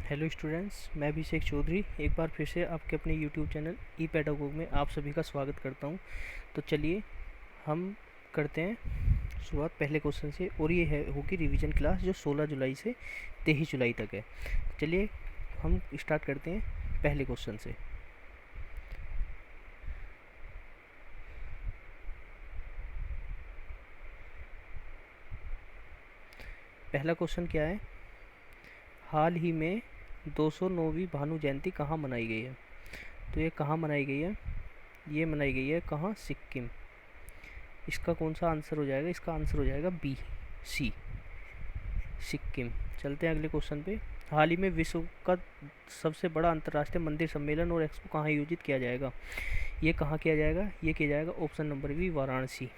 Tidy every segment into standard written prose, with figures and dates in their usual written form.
Hello students, मैं अभिषेक चौधरी एक बार फिर से आपके अपने यूट्यूब चैनल ई पेडागोग में आप सभी का स्वागत करता हूं। तो चलिए हम करते हैं शुरुआत पहले क्वेश्चन से, और ये है होगी रिवीजन क्लास जो 16 जुलाई से 23 जुलाई तक है। चलिए हम स्टार्ट करते हैं पहले क्वेश्चन से। पहला क्वेश्चन क्या है? हाल ही में 209वीं भानु जयंती कहाँ मनाई गई है? तो ये कहाँ मनाई गई है? ये मनाई गई है कहाँ? सिक्किम। इसका कौन सा आंसर हो जाएगा? इसका आंसर हो जाएगा बी, सी, सिक्किम। चलते हैं अगले क्वेश्चन पे। हाल ही में विश्व का सबसे बड़ा अंतर्राष्ट्रीय मंदिर सम्मेलन और एक्सपो कहाँ आयोजित किया जाएगा? ये कहाँ किया जाएगा? ये किया जाएगा ऑप्शन नंबर बी, वाराणसी।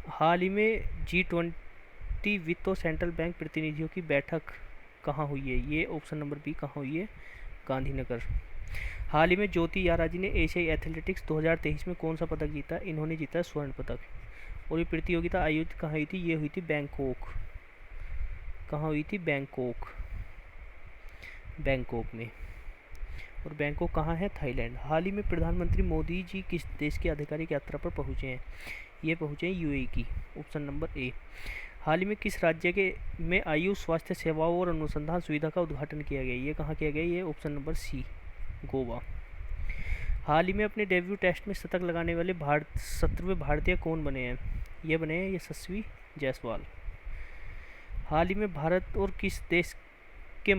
हाल ही में G20 वित्त और सेंट्रल बैंक प्रतिनिधियों की बैठक कहाँ हुई है? ये ऑप्शन नंबर बी कहाँ हुई है? गांधीनगर। हाल ही में ज्योति याराजी ने एशियाई एथलेटिक्स 2023 में कौन सा पदक जीता? इन्होंने जीता स्वर्ण पदक। और ये प्रतियोगिता आयोजित कहाँ हुई थी? ये हुई थी बैंकॉक। कहाँ हुई थी? बैंकॉक, बैंकॉक में। और बैंकॉक कहाँ है? थाईलैंड। हाल ही में प्रधानमंत्री मोदी जी किस देश की आधिकारिक यात्रा पर पहुँचे हैं? ये पहुँचे हैं यूएई की, ऑप्शन नंबर ए। हाल ही में किस राज्य के में आयुष स्वास्थ्य सेवाओं और अनुसंधान सुविधा का उद्घाटन किया गया? ये कहाँ किया गया? ये ऑप्शन नंबर सी, गोवा। हाल ही में अपने डेब्यू टेस्ट में शतक लगाने वाले 17वें भारतीय कौन बने हैं? ये बने हैं यशस्वी जायसवाल। हाल ही में भारत और किस देश के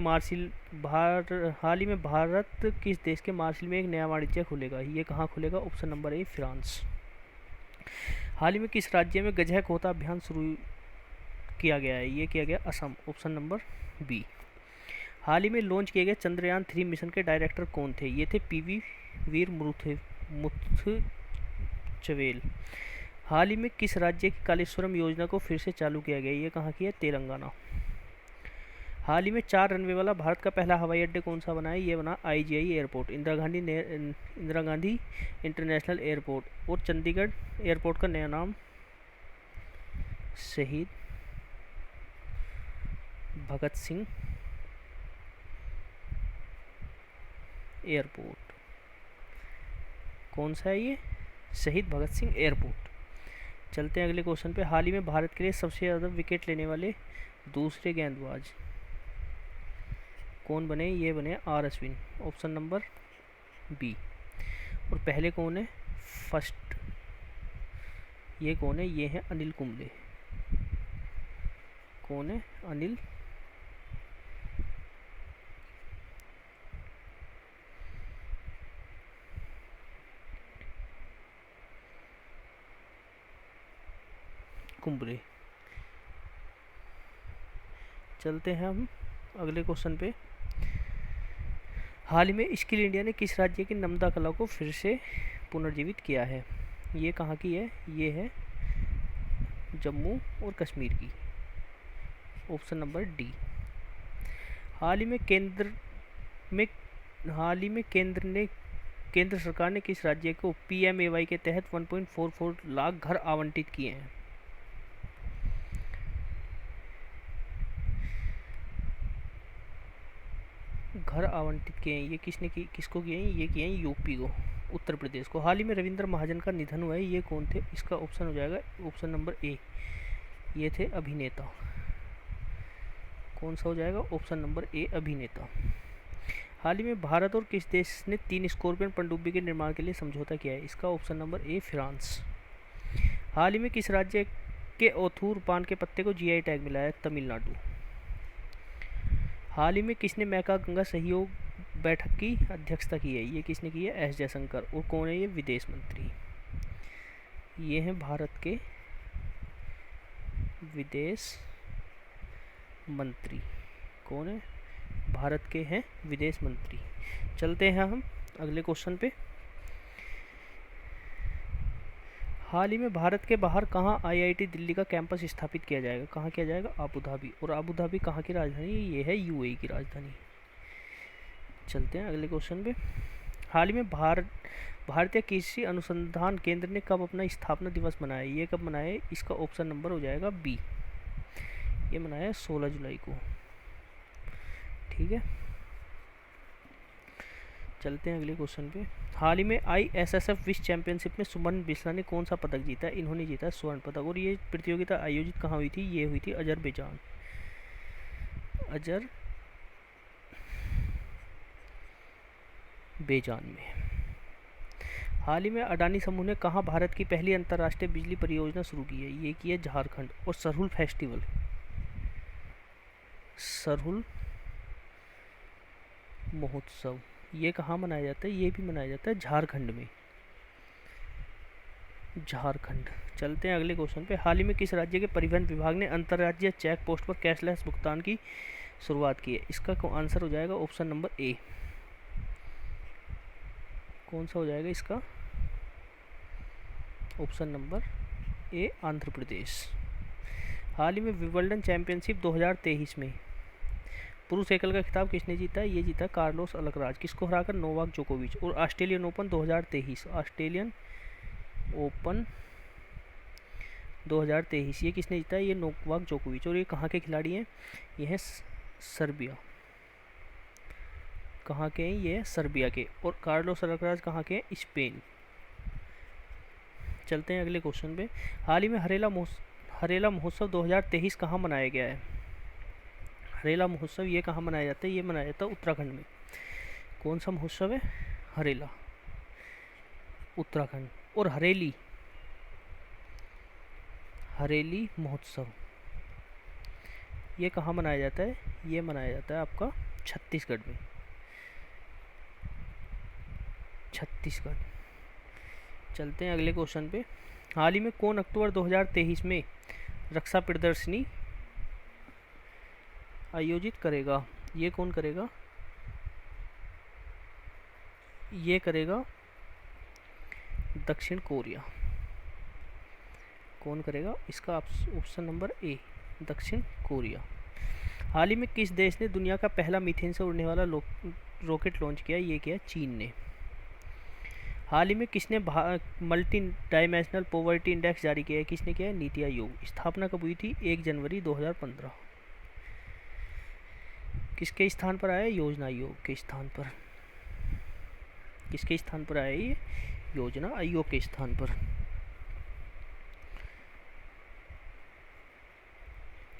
हाल ही में भारत किस देश के मार्शल में एक नया वाणिज्य खुलेगा? ये कहाँ खुलेगा? Option number A, France. हाल ही में किस राज्य में गजह कोता अभियान शुरू किया गया है? ये किया गया असम, ऑप्शन नंबर बी। हाल ही में लॉन्च किए गए चंद्रयान 3 मिशन के डायरेक्टर कौन थे? ये थे पीवी वीर मुथचवेल। हाल ही में किस राज्य की कालेश्वरम योजना को फिर से चालू किया गया? ये कहाँ की है? तेलंगाना। हाल ही में 4 रनवे वाला भारत का पहला हवाई अड्डा कौन सा बना है? ये बना IGI airport, Indira Gandhi international airport. और चंडीगढ़ एयरपोर्ट का नया नाम शहीद भगत सिंह एयरपोर्ट। कौन सा है ये? शहीद भगत सिंह एयरपोर्ट। चलते हैं अगले क्वेश्चन पे। हाल ही में भारत के लिए सबसे ज़्यादा विकेट लेने वाले दूसरे गेंदबाज कौन बने? ये बने R Ashwin, option number B. और पहले कौन है? फर्स्ट, ये कौन है? ये है अनिल कुंबले। कौन है? अनिल कुंबले। चलते हैं हम अगले क्वेश्चन पे। हाल ही में स्किल इंडिया ने किस राज्य की नम्दा कला को फिर से पुनर्जीवित किया है? ये कहाँ की है? ये है जम्मू और कश्मीर की, ऑप्शन नंबर डी। हाल ही में में केंद्र सरकार ने किस राज्य को PMAY के तहत 1.44 लाख घर आवंटित किए हैं? घर आवंटित किए हैं, ये किसको किए हैं? ये किए हैं यूपी को, उत्तर प्रदेश को। हाल ही में रविंद्र महाजन का निधन हुआ है, ये कौन थे? इसका ऑप्शन हो जाएगा ऑप्शन नंबर ए, ये थे अभिनेता। कौन सा हो जाएगा? ऑप्शन नंबर ए, अभिनेता। हाल ही में भारत और किस देश ने 3 स्कॉर्पियन पनडुब्बी के निर्माण के लिए समझौता किया है? इसका ऑप्शन नंबर ए, फ्रांस। हाल ही में किस राज्य के ओथूर पान के पत्ते को GI टैग मिला है? तमिलनाडु। हाल ही में किसने मैका गंगा सहयोग बैठक की अध्यक्षता की है? ये किसने की है? S जयशंकर। और कौन है ये? विदेश मंत्री। ये हैं भारत के विदेश मंत्री। कौन है? भारत के हैं विदेश मंत्री। चलते हैं हम अगले क्वेश्चन पे। हाल ही में भारत के बाहर कहाँ IIT दिल्ली का कैंपस स्थापित किया जाएगा? कहाँ किया जाएगा? Abu Dhabi. और अबू धाबी कहाँ की राजधानी? ये है UAE की राजधानी। चलते हैं अगले क्वेश्चन पे। हाल ही में भारतीय कृषि अनुसंधान केंद्र ने कब अपना स्थापना दिवस मनाया? ये कब मनाया? इसका ऑप्शन नंबर हो जाएगा बी, ये मनाया 16 जुलाई को। ठीक है, चलते हैं अगले क्वेश्चन पे। हाल ही में ISSF विश्व चैंपियनशिप में सुमन बिस्ला ने कौन सा पदक जीता? इन्होंने जीता स्वर्ण पदक। और ये प्रतियोगिता आयोजित कहाँ हुई थी? ये हुई थी अजरबैजान में। हाल ही में अडानी समूह ने कहाँ भारत की पहली अंतर्राष्ट्रीय बिजली परियोजना शुरू की है? ये की है झारखंड। और सरहुल महोत्सव ये कहाँ मनाया जाता है? ये भी मनाया जाता है झारखंड में। चलते हैं अगले क्वेश्चन पे। हाल ही में किस राज्य के परिवहन विभाग ने अंतर्राज्यीय चेक पोस्ट पर कैशलेस भुगतान की शुरुआत की है? इसका आंसर हो जाएगा ऑप्शन नंबर ए। कौन सा हो जाएगा इसका? ऑप्शन नंबर ए, आंध्र प्रदेश। हाल ही में विंबलडन चैंपियनशिप 2023 में पुरुष एकल का खिताब किसने जीता? ये जीता कार्लोस अल्कराज। किसको हराकर? नोवाक जोकोविच। और ऑस्ट्रेलियन ओपन 2023 ये किसने जीता? ये नोवाक जोकोविच। और ये कहाँ के खिलाड़ी हैं? ये हैं सर्बिया। कहाँ के हैं? ये सर्बिया के। और कार्लोस अल्कराज कहाँ के हैं? स्पेन। चलते हैं अगले क्वेश्चन पे। हाल ही में हरेला महोत्सव 2023 कहाँ मनाया गया है? हरेला महोत्सव ये कहाँ मनाया जाता है? ये मनाया जाता है उत्तराखंड में। कौन सा महोत्सव है? हरेला, उत्तराखंड। और हरेली महोत्सव ये कहाँ मनाया जाता है? ये मनाया जाता है आपका छत्तीसगढ़ में। चलते हैं अगले क्वेश्चन पे। हाल ही में कौन अक्टूबर 2023 में रक्षा प्रदर्शनी आयोजित करेगा? ये कौन करेगा? ये करेगा दक्षिण कोरिया। कौन करेगा? इसका ऑप्शन नंबर ए, दक्षिण कोरिया। हाल ही में किस देश ने दुनिया का पहला मीथेन से उड़ने वाला रॉकेट लॉन्च किया? ये किया चीन ने। हाल ही में किसने मल्टी डायमेंशनल पॉवर्टी इंडेक्स जारी किया है? किसने किया है? नीति आयोग। स्थापना कब हुई थी? 1 जनवरी 2015। किसके स्थान पर आया? योजना आयोग के स्थान पर। किसके स्थान पर आया? ये योजना आयोग के स्थान पर।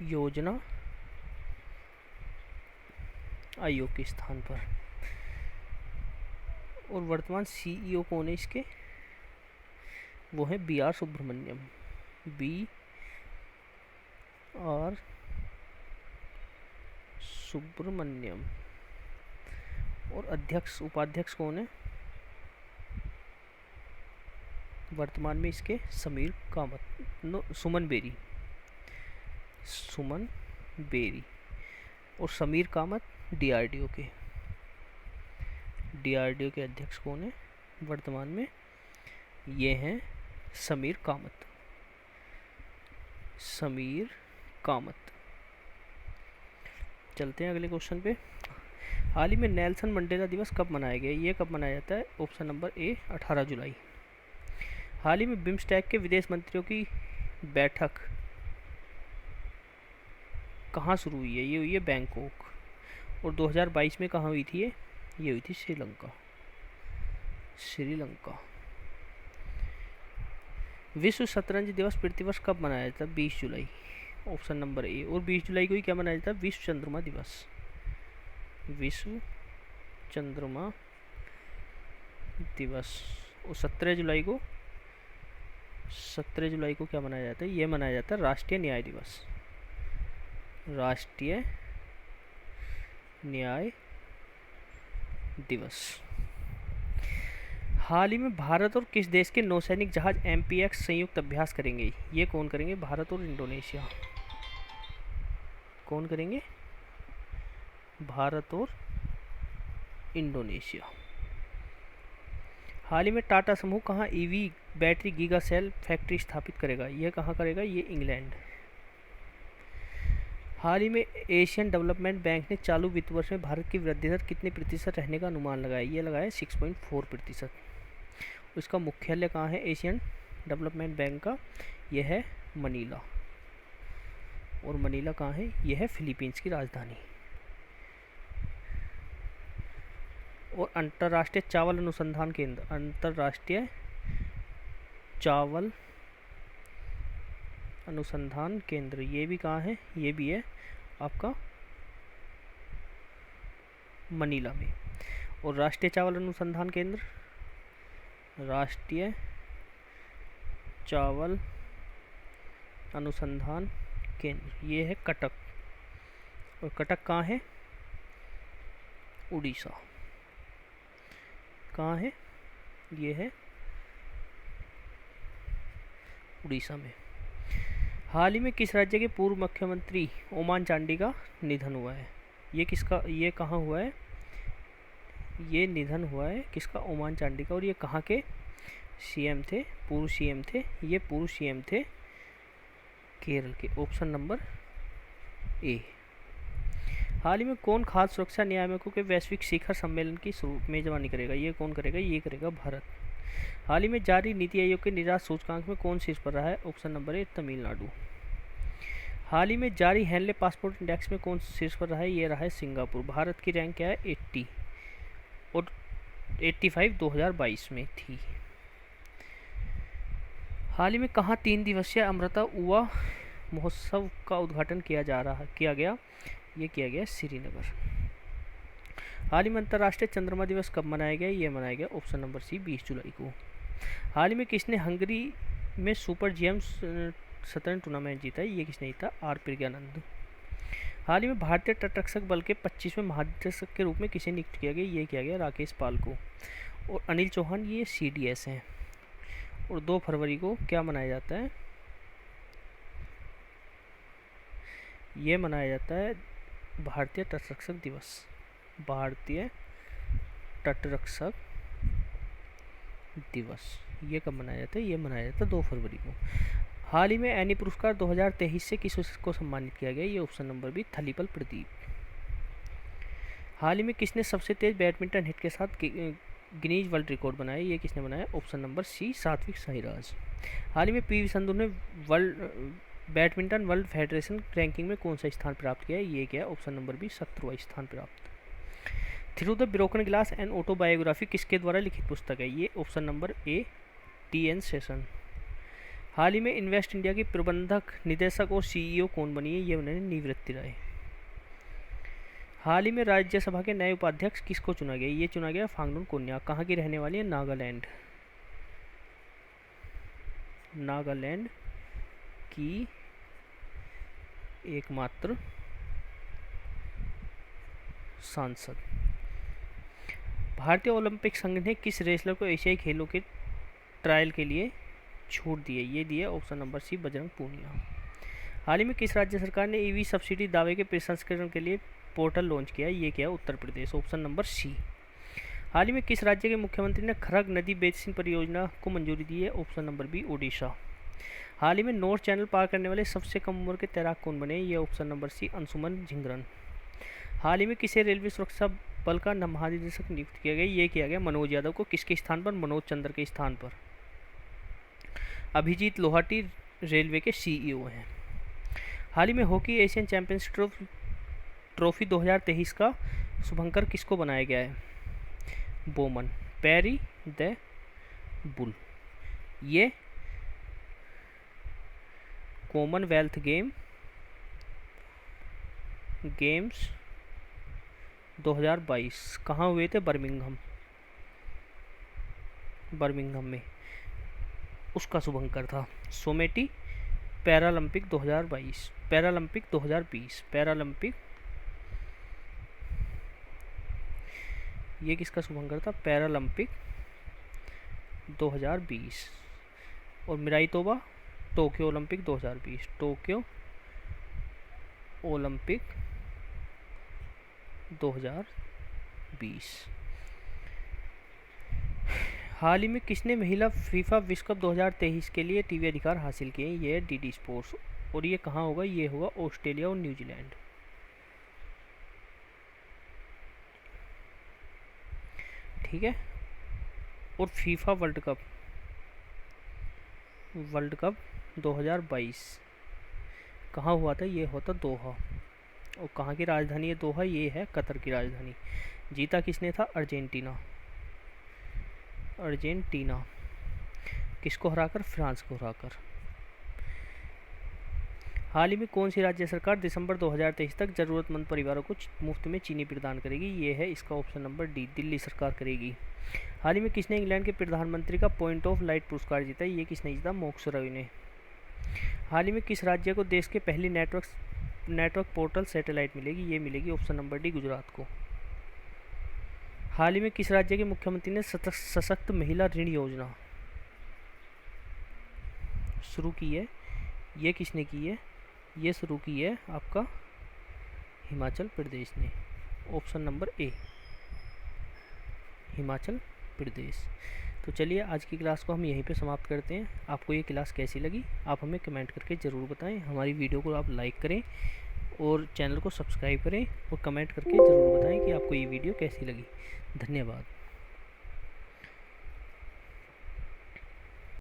योजना आयोग के स्थान पर। और वर्तमान CEO कौन है इसके? वो है BR सुब्रमण्यम। BR सुब्रमण्यम। और उपाध्यक्ष कौन है वर्तमान में इसके? समीर कामत, सुमन बेरी। और समीर कामत DRDO के अध्यक्ष कौन है वर्तमान में? ये हैं समीर कामत। चलते हैं अगले क्वेश्चन पे। हाल ही में नेल्सन मंडेला दिवस कब मनाया गया? ये कब मनाया जाता है? ऑप्शन नंबर ए, 18 जुलाई। हाल ही में बिम्स्टेक के विदेश मंत्रियों की बैठक कहाँ शुरू हुई है? ये हुई है बैंकॉक। और 2022 में कहाँ हुई थी? ये हुई थी श्रीलंका। विश्व शतरंज दिवस प्रतिवर्ष कब मनाया जाता है? 20 जुलाई। ऑप्शन नंबर ए। और 20 जुलाई को ही क्या मनाया जाता है? विश्व चंद्रमा दिवस। और 17 जुलाई को क्या मनाया जाता है? ये मनाया जाता है राष्ट्रीय न्याय दिवस। हाल ही में भारत और किस देश के नौसैनिक जहाज MPX संयुक्त अभ्यास करेंगे? ये कौन करेंगे? भारत और इंडोनेशिया। कौन करेंगे? भारत और इंडोनेशिया। हाल ही में टाटा समूह कहाँ EV battery giga cell factory स्थापित करेगा? ये कहाँ करेगा? ये इंग्लैंड। हाल ही में एशियन डेवलपमेंट बैंक ने चालू वित्त वर्ष में भारत की वृद्धि दर कितने प्रतिशत रहने का अनुमान लगाया? ये लगाया 6.4%। इसका मुख्यालय कहाँ है एशियन डेवलपमेंट बैंक का? यह है मनीला। और मनीला कहाँ है? यह है फिलीपींस की राजधानी। और अंतर्राष्ट्रीय चावल अनुसंधान केंद्र, अंतर्राष्ट्रीय चावल अनुसंधान केंद्र, ये भी कहाँ है, ये भी है आपका मनीला में। और राष्ट्रीय चावल अनुसंधान केंद्र, राष्ट्रीय चावल अनुसंधान केंद्र, ये है कटक। और कटक कहाँ है, उड़ीसा। कहाँ है, ये है उड़ीसा में। हाल ही में किस राज्य के पूर्व मुख्यमंत्री ओमान चांडी का निधन हुआ है? ये किसका, ये कहाँ हुआ है, ये निधन हुआ है किसका, ओमान चांडी का। और ये कहाँ के सीएम थे, पूर्व सीएम थे, ये पूर्व सीएम थे केरल के। ऑप्शन नंबर ए। हाल ही में कौन खाद्य सुरक्षा नियामकों के वैश्विक शिखर सम्मेलन की मेजबानी करेगा? ये कौन करेगा, ये करेगा भारत। हाल ही में जारी नीति आयोग के निराश सूचकांक में कौन शीर्ष पर रहा है? Option number A, Tamil Nadu. हाल ही में जारी हैंडले पासपोर्ट इंडेक्स में कौन शीर्ष पर रहा है? ये रहा है सिंगापुर। भारत की रैंक क्या है, 80 और 85 2022 में थी। हाल ही में कहाँ 3 दिवसीय अमृता युवा महोत्सव का उद्घाटन किया गया? ये किया गया श्रीनगर। हाल ही में अंतर्राष्ट्रीय चंद्रमा दिवस कब मनाया गया? ये मनाया गया ऑप्शन नंबर सी, 20 जुलाई को। हाल ही में किसने हंगरी में सुपर जीएम शतरंज टूर्नामेंट जीता है? ये किसने जीता? आर प्रज्ञानंद। हाल ही में भारतीय तटरक्षक बल के 25वें महानिदेशक के रूप में किसे नियुक्त किया गया? ये किया गया राकेश पाल को। और अनिल चौहान ये CDS हैं। और 2 फरवरी को क्या मनाया जाता है? ये मनाया जाता है भारतीय तटरक्षक दिवस। भारतीय तटरक्षक दिवस ये कब मनाया जाता है? ये मनाया जाता है 2 फरवरी को। हाल ही में एनी पुरस्कार 2023 से किसको सम्मानित किया गया? ये ऑप्शन नंबर बी, थलीपल प्रदीप। हाल ही में किसने सबसे तेज बैडमिंटन हिट के साथ गिनीज वर्ल्ड रिकॉर्ड बनाया? ये किसने बनाया? ऑप्शन नंबर सी, सात्विक साईराज। हाल ही में PV संधू ने बैडमिंटन वर्ल्ड फेडरेशन रैंकिंग में कौन सा स्थान प्राप्त किया है? ये क्या है? ऑप्शन नंबर बी, 17वां स्थान प्राप्त। Through the broken glass and autobiography किसके द्वारा लिखित पुस्तक है? ये option number A, TN Seshan. हाल ही में इन्वेस्ट इंडिया की प्रबंधक निदेशक और CEO कौन बनी है? ये उन्होंने निवृत्ति राय। हाल ही में राज्यसभा के नए उपाध्यक्ष किसको चुना गया? ये चुना गया फांगडुन कोन्या। कहाँ की रहने वाली है? नागालैंड। नागालैंड की एकमात्र सांसद। भारतीय ओलंपिक संघ ने किस रेसलर को एशियाई खेलों के ट्रायल के लिए छूट दी है? ये दी है option number C, Bajrang Punia. हाल ही में किस राज्य सरकार ने EV सब्सिडी दावे के प्रसंस्करण के लिए पोर्टल लॉन्च किया? ये क्या है? उत्तर प्रदेश। ऑप्शन नंबर सी। हाल ही में किस राज्य के मुख्यमंत्री ने खरग नदी बेसिन परियोजना को मंजूरी दी है? Option number B, Odisha. हाल ही में नॉर्थ चैनल पार करने वाले सबसे कम उम्र के तैराक कौन बने? ये option number C, Anshuman Jhingran. हाल ही में किसे रेलवे सुरक्षा बल का महानिदेशक नियुक्त किया गया? ये किया गया मनोज यादव को। किसके स्थान पर? मनोज चंद्र के स्थान पर। अभिजीत लोहाटी रेलवे के CEO हैं। हाल ही में हॉकी एशियन चैंपियनशिप ट्रॉफी 2023 का शुभंकर किसको बनाया गया है? बोमन, पैरी द बुल। ये कॉमनवेल्थ गेम्स 2022 कहाँ हुए थे? बर्मिंघम में उसका शुभंकर था। सोमेटी पैरालंपिक 2022, पैरालंपिक 2020, पैरालंपिक ये किसका शुभंकर था? पैरालंपिक 2020। और मिराई तोबा टोक्यो ओलंपिक 2020, टोक्यो ओलंपिक 2020। हाल ही में किसने महिला फीफा विश्व कप 2023 के लिए टीवी अधिकार हासिल किए? ये है DD स्पोर्ट्स। और ये कहाँ होगा? ये होगा ऑस्ट्रेलिया और न्यूजीलैंड। ठीक है। और फीफा वर्ल्ड कप 2022 कहाँ हुआ था? ये होता दोहा। और कहाँ की राजधानी है दोहा? ये है कतर की राजधानी। जीता किसने था? अर्जेंटीना। अर्जेंटीना किसको हराकर? फ्रांस को हराकर। हाल ही में कौन सी राज्य सरकार दिसंबर 2023 तक जरूरतमंद परिवारों को मुफ्त में चीनी प्रदान करेगी? ये है इसका ऑप्शन नंबर डी, दिल्ली सरकार करेगी। हाल ही में किसने इंग्लैंड के प्रधानमंत्री का पॉइंट ऑफ लाइट पुरस्कार जीता? ये किसने जीता? मोक्सरवी ने। हाल ही में किस राज्य को देश के पहली नेटवर्क पोर्टल सैटेलाइट मिलेगी? ये मिलेगी ऑप्शन नंबर डी, गुजरात को। हाल ही में किस राज्य के मुख्यमंत्री ने सशक्त महिला ऋण योजना शुरू की है? ये किसने की है? ये शुरू की है आपका हिमाचल प्रदेश ने, ऑप्शन नंबर ए, हिमाचल प्रदेश। तो चलिए आज की क्लास को हम यहीं पे समाप्त करते हैं। आपको ये क्लास कैसी लगी आप हमें कमेंट करके ज़रूर बताएं। हमारी वीडियो को आप लाइक करें और चैनल को सब्सक्राइब करें और कमेंट करके ज़रूर बताएं कि आपको ये वीडियो कैसी लगी। धन्यवाद।